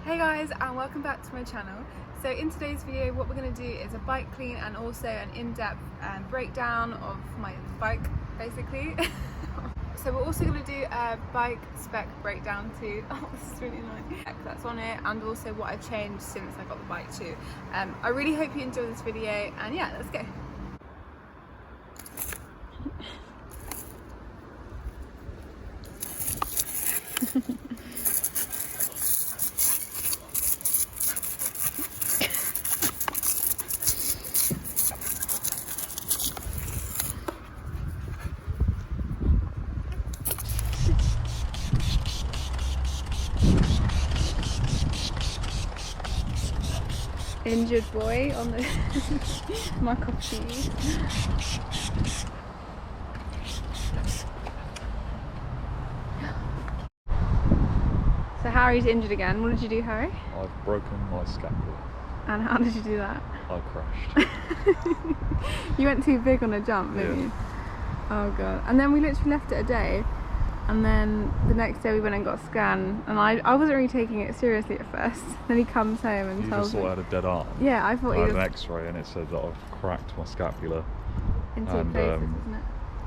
Hey guys, and welcome back to my channel. So in today's video what we're going to do is a bike clean and also an in-depth breakdown of my bike basically. So we're also going to do a bike spec breakdown too. Oh, this is really annoying. That's on it, and also what I've changed since I got the bike too. I really hope you enjoy this video, and yeah, let's go. Injured boy on the my cup of tea. So Harry's injured again. What did you do, Harry? I've broken my scapula. And how did you do that? I crashed. You went too big on a jump, didn't you? Oh god. And then we literally left it a day, and then the next day we went and got a scan, and I wasn't really taking it seriously at first. Then he comes home and tells me. You just thought I had a dead arm? Yeah, I thought he had was... an x-ray and it said that I've cracked my scapula. In two places, isn't it?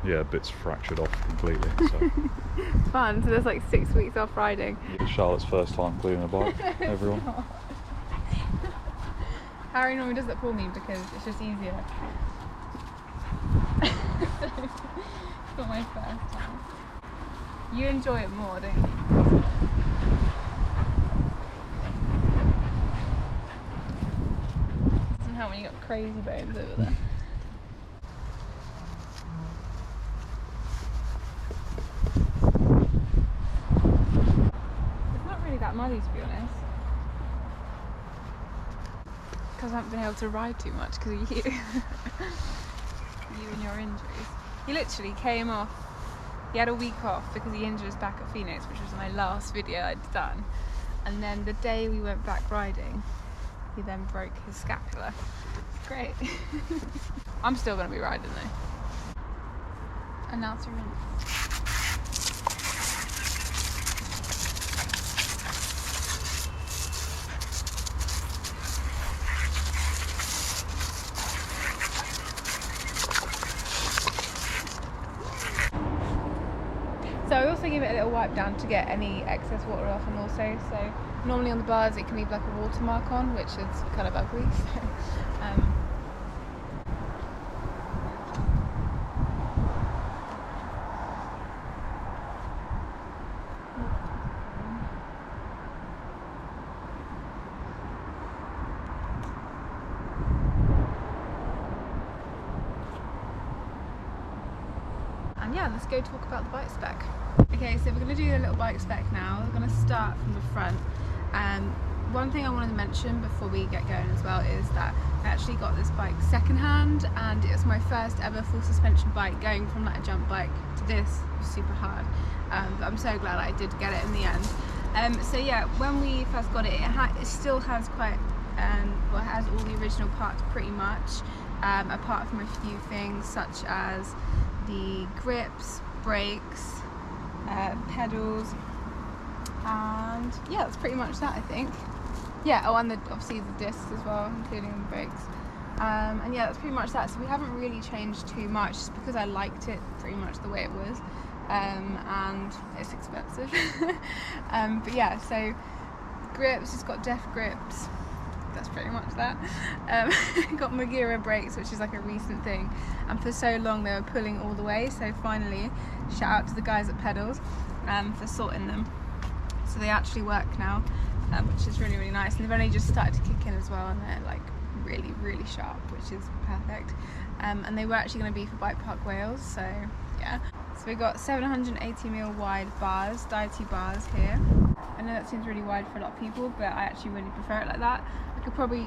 Yeah, bits fractured off completely. So. Fun, so there's like 6 weeks off riding. It's Charlotte's first time cleaning a bike, everyone. Harry normally does it for me because it's just easier. So, it's not my first time. You enjoy it more, don't you? Doesn't help when you got crazy bones over there. It's not really that muddy, to be honest. Because I haven't been able to ride too much because of you. You and your injuries. He literally came off. He had a week off because he injured his back at Phoenix, which was my last video I'd done. And then the day we went back riding, he then broke his scapula. It's great. I'm still going to be riding though. And now to rinse. So I also give it a little wipe down to get any excess water off, and also, so normally on the bars it can leave like a watermark on, which is kind of ugly. So, and yeah, let's go talk about the bike spec. Okay, so we're going to do a little bike spec now. We're going to start from the front. One thing I wanted to mention before we get going as well is that I actually got this bike secondhand, and it was my first ever full suspension bike. Going from like a jump bike to this was super hard, but I'm so glad I did get it in the end. So yeah, when we first got it, it still has quite, well, it has all the original parts pretty much, apart from a few things such as the grips, brakes, pedals, and yeah, that's pretty much that, I think. Yeah, oh, and obviously the discs as well, including the brakes. And yeah, that's pretty much that. So we haven't really changed too much, just because I liked it pretty much the way it was, and it's expensive. But yeah, so grips, it's got def grips. That's pretty much that. Got Magura brakes, which is like a recent thing, and for so long they were pulling all the way, so finally shout out to the guys at Pedals for sorting them, so they actually work now, which is really, really nice, and they've only just started to kick in as well, and they're like really, really sharp, which is perfect. And they were actually going to be for Bike Park Wales, so yeah. So we got 780mm wide bars, deity bars here. I know that seems really wide for a lot of people, but I actually really prefer it like that. I could probably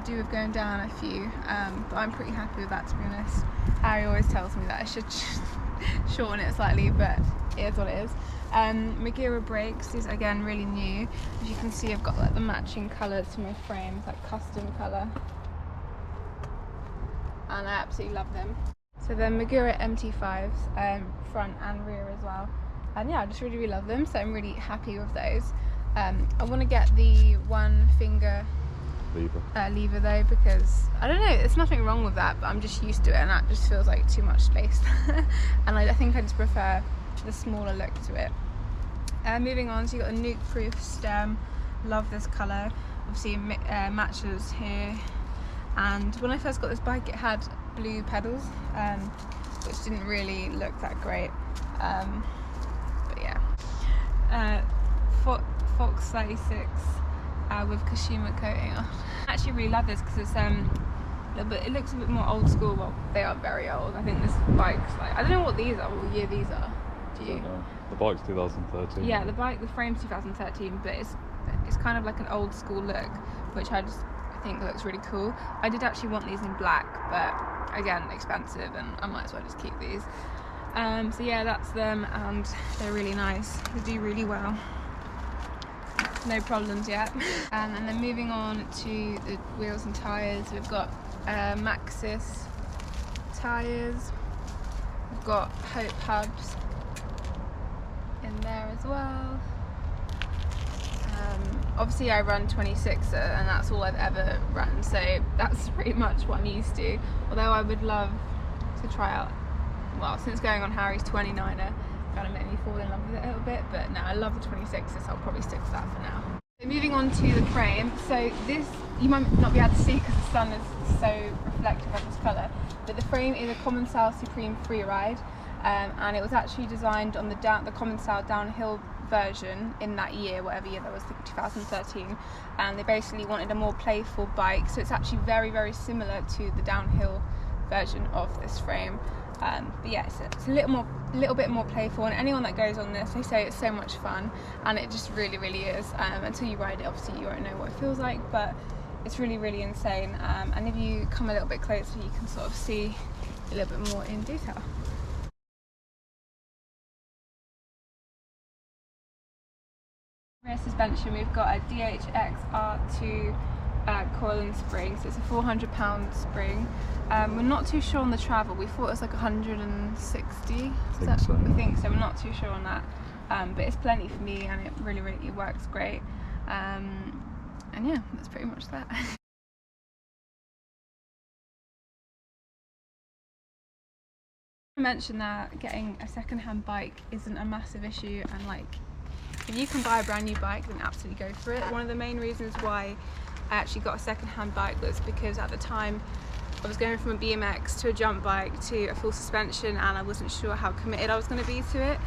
do with going down a few, but I'm pretty happy with that, to be honest. Harry always tells me that I should shorten it slightly, but it is what it is. Magura brakes, these are again really new. As you can see, I've got like the matching colours to my frames, like custom colour, and I absolutely love them. So they're Magura MT5s, front and rear as well. And yeah, I just really, really love them, so I'm really happy with those. I want to get the one finger lever though, because I don't know, there's nothing wrong with that, but I'm just used to it and that just feels like too much space. And I think I just prefer the smaller look to it. Moving on, so you got a nukeproof stem. Love this colour. Obviously it matches here. And when I first got this bike, it had blue pedals, which didn't really look that great. But yeah. Fox 36 with kashima coating on. I actually really love this because it's it looks a bit more old school. Well, they are very old. I think this bike's like, I don't know what these are, what year these are. Do you? The bike's 2013. Yeah, the frame's 2013, but it's kind of like an old school look, which I think looks really cool. I did actually want these in black, but again, expensive, and I might as well just keep these. So yeah, that's them, and they're really nice. They do really well. No problems yet. And then moving on to the wheels and tyres, we've got Maxxis tyres. We've got Hope hubs in there as well. Obviously I run 26er and that's all I've ever run, so that's pretty much what I'm used to. Although I would love to try out, well, since going on Harry's 29er kind of made me fall in love with it a little bit, but no, I love the 26er, so I'll probably stick to that for now. So moving on to the frame, so this you might not be able to see because the sun is so reflective of this colour, but the frame is a commencal Supreme Freeride, and it was actually designed on the commencal downhill version in that year, whatever year that was, 2013, and they basically wanted a more playful bike, so it's actually very, very similar to the downhill version of this frame. But yeah, it's a little bit more playful, and anyone that goes on this, they say it's so much fun, and it just really, really is. Until you ride it, obviously you won't know what it feels like, but it's really, really insane. And if you come a little bit closer, you can sort of see a little bit more in detail. Rear suspension, we've got a DHX R2 coil and spring, so it's a £400 spring. We're not too sure on the travel. We thought it was like 160. We think so. We're not too sure on that, but it's plenty for me, and it really, really works great. And yeah, that's pretty much that. I mentioned that getting a second-hand bike isn't a massive issue, and like, if you can buy a brand new bike, then absolutely go for it. One of the main reasons why I actually got a second-hand bike was because at the time I was going from a BMX to a jump bike to a full suspension, and I wasn't sure how committed I was going to be to it.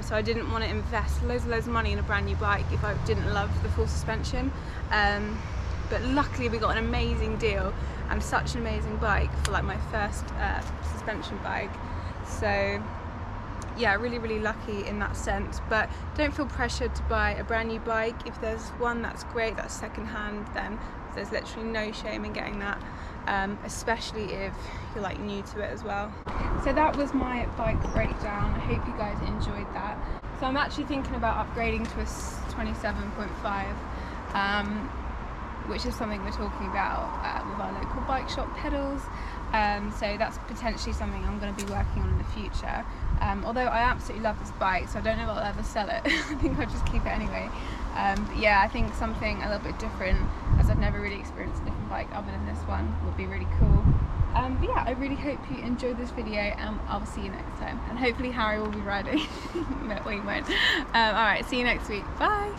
So I didn't want to invest loads of money in a brand new bike if I didn't love the full suspension. But luckily we got an amazing deal and such an amazing bike for like my first suspension bike. So yeah, really, really lucky in that sense, but don't feel pressured to buy a brand new bike. If there's one that's great, that's second-hand, then there's literally no shame in getting that, especially if you're like new to it as well. So that was my bike breakdown. I hope you guys enjoyed that. So I'm actually thinking about upgrading to a 27.5, which is something we're talking about with our local bike shop pedals. So that's potentially something I'm going to be working on in the future. Although I absolutely love this bike, so I don't know if I'll ever sell it. I think I'll just keep it anyway. But yeah, I think something a little bit different, as I've never really experienced a different bike other than this one, would be really cool. But yeah, I really hope you enjoyed this video, and I'll see you next time. And hopefully Harry will be riding. No, he won't. Alright, see you next week. Bye!